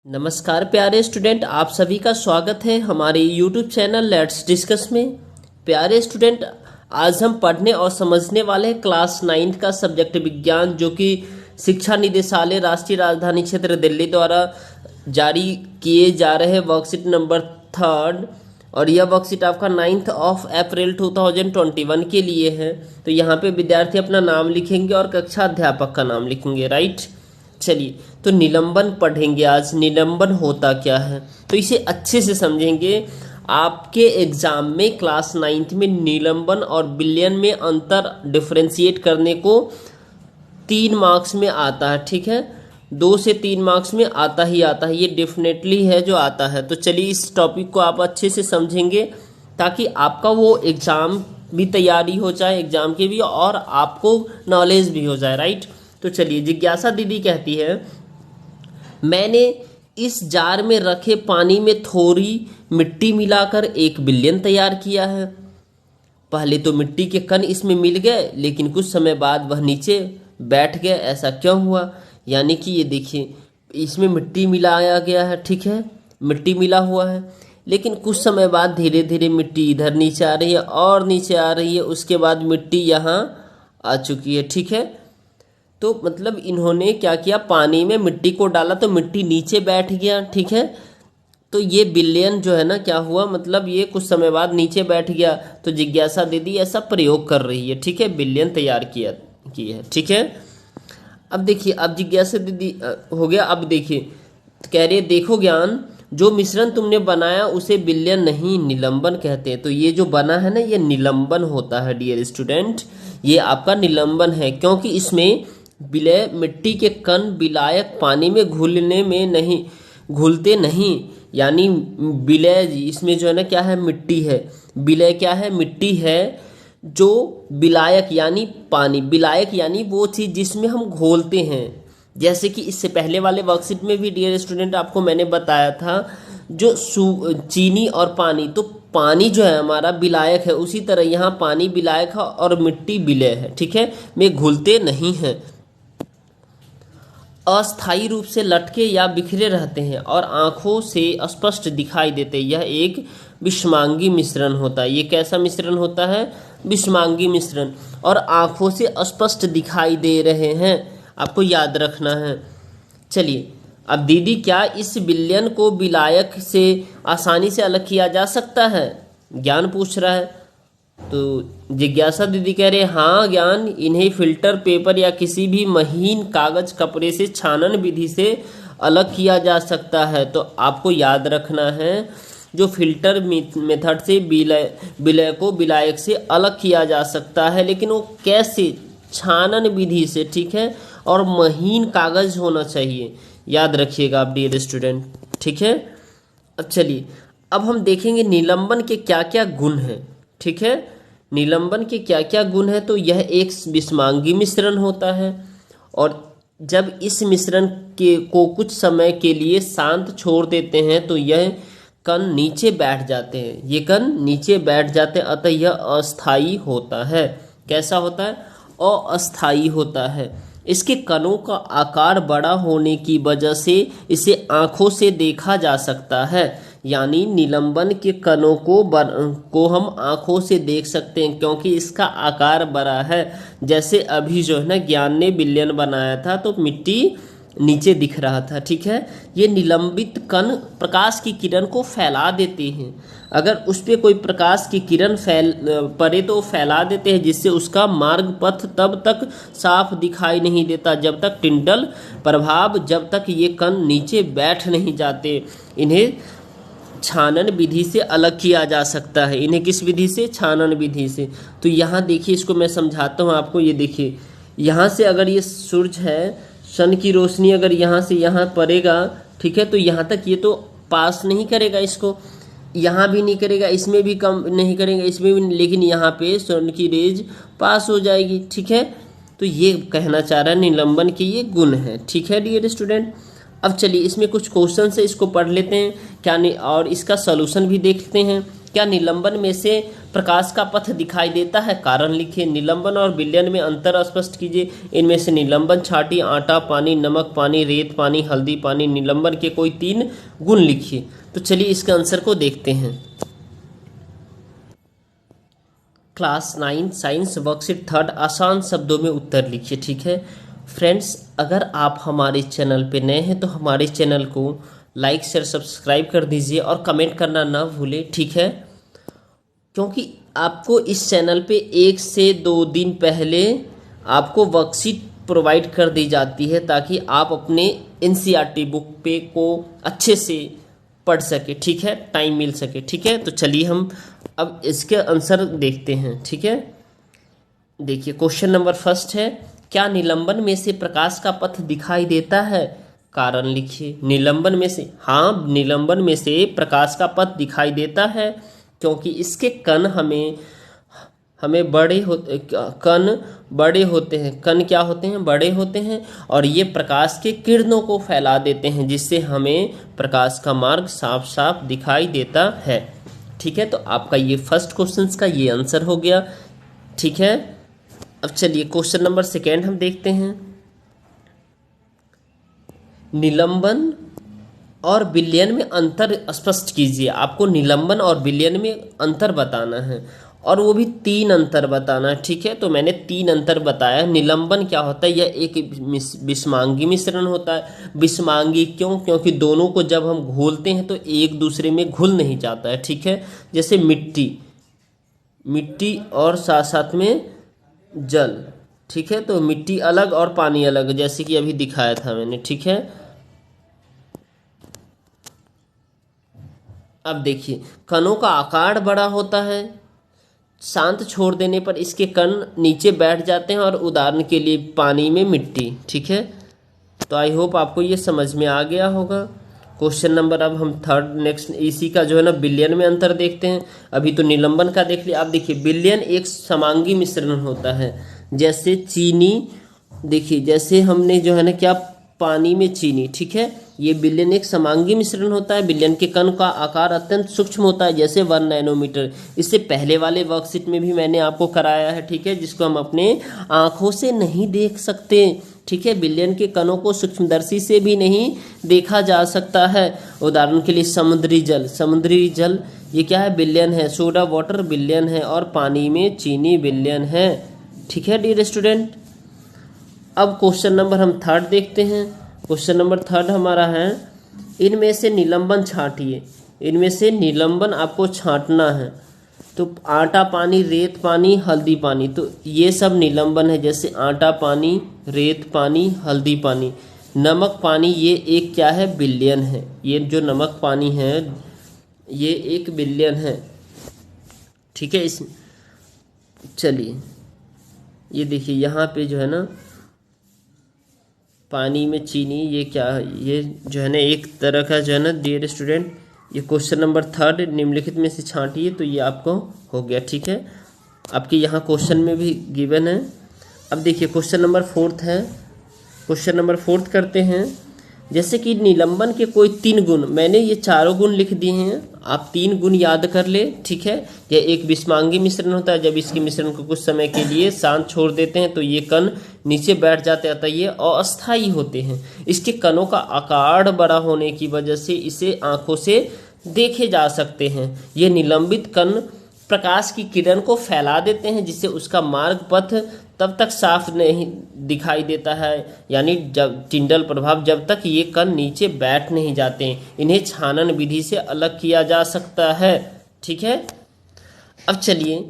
नमस्कार प्यारे स्टूडेंट, आप सभी का स्वागत है हमारे YouTube चैनल लेट्स डिस्कस में। प्यारे स्टूडेंट, आज हम पढ़ने और समझने वाले हैं क्लास 9 का सब्जेक्ट विज्ञान, जो कि शिक्षा निदेशालय राष्ट्रीय राजधानी क्षेत्र दिल्ली द्वारा जारी किए जा रहे वर्कशीट नंबर 3 और यह वर्कशीट आपका 9 अप्रैल 2021 के लिए है। तो यहाँ पे विद्यार्थी अपना नाम लिखेंगे और कक्षा अध्यापक का नाम लिखेंगे, राइट। चलिए, तो निलंबन पढ़ेंगे आज। निलंबन होता क्या है तो इसे अच्छे से समझेंगे। आपके एग्जाम में क्लास 9 में निलंबन और विलयन में अंतर डिफरेंशिएट करने को 3 मार्क्स में आता है, ठीक है। 2 से 3 मार्क्स में आता ही आता है, ये डेफिनेटली है जो आता है। तो चलिए, इस टॉपिक को आप अच्छे से समझेंगे ताकि आपका वो एग्जाम भी तैयारी हो जाए, एग्जाम के भी, और आपको नॉलेज भी हो जाए, राइट। तो चलिए, जिज्ञासा दीदी कहती है, मैंने इस जार में रखे पानी में थोड़ी मिट्टी मिलाकर एक विलयन तैयार किया है। पहले तो मिट्टी के कण इसमें मिल गए, लेकिन कुछ समय बाद वह नीचे बैठ गए। ऐसा क्यों हुआ? यानी कि ये देखिए, इसमें मिट्टी मिलाया गया है, ठीक है, मिट्टी मिला हुआ है, लेकिन कुछ समय बाद धीरे धीरे मिट्टी इधर नीचे आ रही है और नीचे आ रही है, उसके बाद मिट्टी यहाँ आ चुकी है, ठीक है। तो मतलब इन्होंने क्या किया, पानी में मिट्टी को डाला तो मिट्टी नीचे बैठ गया, ठीक है। तो ये विलयन जो है ना, क्या हुआ, मतलब ये कुछ समय बाद नीचे बैठ गया। तो जिज्ञासा दीदी ऐसा प्रयोग कर रही है, ठीक है, विलयन तैयार किया की है, ठीक है। अब देखिए, अब जिज्ञासा दीदी हो गया। अब देखिए, कह रही है, देखो ज्ञान, जो मिश्रण तुमने बनाया उसे विलयन नहीं निलंबन कहते हैं। तो ये जो बना है ना, ये निलंबन होता है डियर स्टूडेंट, ये आपका निलंबन है, क्योंकि इसमें विलय मिट्टी के कण विलायक पानी में घुलते नहीं। यानी विलय इसमें जो है ना, क्या है, मिट्टी है। विलय क्या है, मिट्टी है, जो विलायक यानी पानी, विलायक यानी वो चीज़ जिसमें हम घोलते हैं। जैसे कि इससे पहले वाले वर्कशीट में भी डियर स्टूडेंट आपको मैंने बताया था, जो चीनी और पानी, तो पानी जो है हमारा विलायक है, उसी तरह यहाँ पानी विलायक है और मिट्टी विलय है, ठीक है, में घुलते नहीं हैं। अस्थायी रूप से लटके या बिखरे रहते हैं और आंखों से स्पष्ट दिखाई देते हैं। यह एक विषमांगी मिश्रण होता है। ये कैसा मिश्रण होता है? विषमांगी मिश्रण। और आंखों से स्पष्ट दिखाई दे रहे हैं, आपको याद रखना है। चलिए, अब दीदी, क्या इस विलयन को विलायक से आसानी से अलग किया जा सकता है? ज्ञान पूछ रहा है। तो जिज्ञासा दीदी कह रहे हैं, हाँ ज्ञान, इन्हें फिल्टर पेपर या किसी भी महीन कागज कपड़े से छानन विधि से अलग किया जा सकता है। तो आपको याद रखना है, जो फिल्टर मेथड से विलय को विलायक से अलग किया जा सकता है, लेकिन वो कैसे? छानन विधि से, ठीक है, और महीन कागज होना चाहिए, याद रखिएगा आप डियर स्टूडेंट, ठीक है। अब चलिए, अब हम देखेंगे निलंबन के क्या क्या गुण हैं, ठीक है। निलंबन के क्या क्या गुण है? तो यह एक विषमांगी मिश्रण होता है, और जब इस मिश्रण को कुछ समय के लिए शांत छोड़ देते हैं तो यह कण नीचे बैठ जाते हैं। ये कण नीचे बैठ जाते हैं, अतः यह अस्थायी होता है। कैसा होता है? अस्थायी होता है। इसके कणों का आकार बड़ा होने की वजह से इसे आंखों से देखा जा सकता है। यानी निलंबन के कणों को हम आंखों से देख सकते हैं, क्योंकि इसका आकार बड़ा है। जैसे अभी जो है ना, ज्ञान ने विलयन बनाया था तो मिट्टी नीचे दिख रहा था, ठीक है। ये निलंबित कण प्रकाश की किरण को फैला देते हैं। अगर उस पर कोई प्रकाश की किरण पड़े तो फैला देते हैं, जिससे उसका मार्ग पथ तब तक साफ दिखाई नहीं देता जब तक टिंडल प्रभाव, जब तक ये कण नीचे बैठ नहीं जाते। इन्हें छानन विधि से अलग किया जा सकता है। इन्हें किस विधि से? छानन विधि से। तो यहाँ देखिए, इसको मैं समझाता हूँ आपको। ये देखिए, यहाँ से अगर ये सूरज है, सन की रोशनी अगर यहाँ से यहाँ पड़ेगा, ठीक है, तो यहाँ तक ये तो पास नहीं करेगा, इसको यहाँ भी नहीं करेगा, इसमें भी कम नहीं करेगा, इसमें भी, लेकिन यहाँ पे सन की रेज पास हो जाएगी, ठीक है। तो ये कहना चाह रहा है, निलंबन के ये गुण है, ठीक है डियर स्टूडेंट। अब चलिए, इसमें कुछ क्वेश्चन है, इसको पढ़ लेते हैं क्या नहीं, और इसका सॉल्यूशन भी देखते हैं क्या निलंबन में से प्रकाश का पथ दिखाई देता है? कारण लिखिए। निलंबन और विलयन में अंतर स्पष्ट कीजिए। इनमें से निलंबन छाटी, आटा पानी, नमक पानी, रेत पानी, हल्दी पानी, निलंबन के कोई 3 गुण लिखिए। तो चलिए इसके आंसर को देखते हैं। क्लास 9 साइंस वर्कशीट 3 आसान शब्दों में उत्तर लिखिए। ठीक है फ्रेंड्स, अगर आप हमारे चैनल पे नए हैं तो हमारे चैनल को लाइक शेयर सब्सक्राइब कर दीजिए और कमेंट करना ना भूलें। ठीक है, क्योंकि आपको इस चैनल पे 1 से 2 दिन पहले आपको वर्कशीट प्रोवाइड कर दी जाती है ताकि आप अपने एनसीईआरटी बुक पे को अच्छे से पढ़ सके। ठीक है, टाइम मिल सके। ठीक है, तो चलिए हम अब इसके आंसर देखते हैं। ठीक है, देखिए क्वेश्चन नंबर फर्स्ट है, क्या निलंबन में से प्रकाश का पथ दिखाई देता है? कारण लिखिए। निलंबन में से, हाँ निलंबन में से प्रकाश का पथ दिखाई देता है क्योंकि इसके कण हमें बड़े होते हैं। कण क्या होते हैं? बड़े होते हैं और ये प्रकाश के किरणों को फैला देते हैं जिससे हमें प्रकाश का मार्ग साफ साफ दिखाई देता है। ठीक है, तो आपका ये फर्स्ट क्वेश्चन का ये आंसर हो गया। ठीक है, अब चलिए क्वेश्चन नंबर सेकेंड हम देखते हैं। निलंबन और विलयन में अंतर स्पष्ट कीजिए। आपको निलंबन और विलयन में अंतर बताना है और वो भी 3 अंतर बताना है। ठीक है, तो मैंने 3 अंतर बताया। निलंबन क्या होता है? यह एक विषमांगी मिश्रण होता है। विषमांगी क्यों? क्योंकि दोनों को जब हम घोलते हैं तो एक दूसरे में घुल नहीं जाता है। ठीक है, जैसे मिट्टी और साथ साथ में जल। ठीक है, तो मिट्टी अलग और पानी अलग, जैसे कि अभी दिखाया था मैंने। ठीक है, अब देखिए कणों का आकार बड़ा होता है, शांत छोड़ देने पर इसके कण नीचे बैठ जाते हैं, और उदाहरण के लिए पानी में मिट्टी। ठीक है, तो आई होप आपको ये समझ में आ गया होगा। क्वेश्चन नंबर अब हम थर्ड नेक्स्ट इसी का जो है ना विलयन में अंतर देखते हैं। अभी तो निलंबन का देख लिया। आप देखिए विलयन एक समांगी मिश्रण होता है, जैसे चीनी। देखिए जैसे हमने जो है ना क्या पानी में चीनी। ठीक है, ये विलयन एक समांगी मिश्रण होता है। विलयन के कण का आकार अत्यंत सूक्ष्म होता है, जैसे 1 नैनोमीटर। इससे पहले वाले वर्कशीट में भी मैंने आपको कराया है। ठीक है, जिसको हम अपने आँखों से नहीं देख सकते। ठीक है, विलयन के कणों को सूक्ष्मदर्शी से भी नहीं देखा जा सकता है। उदाहरण के लिए समुद्री जल ये क्या है? विलयन है। सोडा वाटर विलयन है और पानी में चीनी विलयन है। ठीक है डियर स्टूडेंट, अब क्वेश्चन नंबर हम थर्ड देखते हैं। क्वेश्चन नंबर थर्ड हमारा है, इनमें से निलंबन छांटिए। इनमें से निलंबन आपको छांटना है। तो आटा पानी, रेत पानी, हल्दी पानी, तो ये सब निलंबन है। जैसे आटा पानी, रेत पानी, हल्दी पानी। नमक पानी ये एक क्या है? विलयन है। ये जो नमक पानी है ये एक विलयन है। ठीक है, इस चलिए ये देखिए यहाँ पे जो है ना पानी में चीनी, ये क्या है? ये जो है ना एक तरह का जो है ना डियर स्टूडेंट, ये क्वेश्चन नंबर थर्ड निम्नलिखित में से छांटिए, तो ये आपको हो गया। ठीक है, आपके यहाँ क्वेश्चन में भी गिवन है। अब देखिए क्वेश्चन नंबर फोर्थ है। क्वेश्चन नंबर फोर्थ करते हैं। जैसे कि निलंबन के कोई 3 गुण, मैंने ये चारों गुण लिख दिए हैं, आप 3 गुण याद कर ले। ठीक है, यह एक विषमांगी मिश्रण होता है। जब इसके मिश्रण को कुछ समय के लिए शांत छोड़ देते हैं तो ये कण नीचे बैठ जाते हैं, अतः ये अस्थायी होते हैं। इसके कणों का आकार बड़ा होने की वजह से इसे आंखों से देखे जा सकते हैं। ये निलंबित कण प्रकाश की किरण को फैला देते हैं, जिससे उसका मार्ग पथ तब तक साफ नहीं दिखाई देता है, यानी जब टिंडल प्रभाव, जब तक ये कण नीचे बैठ नहीं जाते। इन्हें छानन विधि से अलग किया जा सकता है। ठीक है, अब चलिए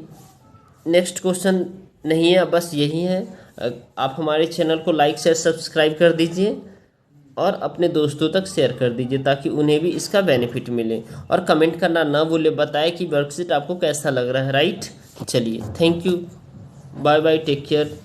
नेक्स्ट क्वेश्चन नहीं है, बस यही है। आप हमारे चैनल को लाइक शेयर सब्सक्राइब कर दीजिए और अपने दोस्तों तक शेयर कर दीजिए ताकि उन्हें भी इसका बेनिफिट मिले, और कमेंट करना ना भूले, बताएं कि वर्कशीट आपको कैसा लग रहा है। राइट, चलिए thank you, bye bye, take care.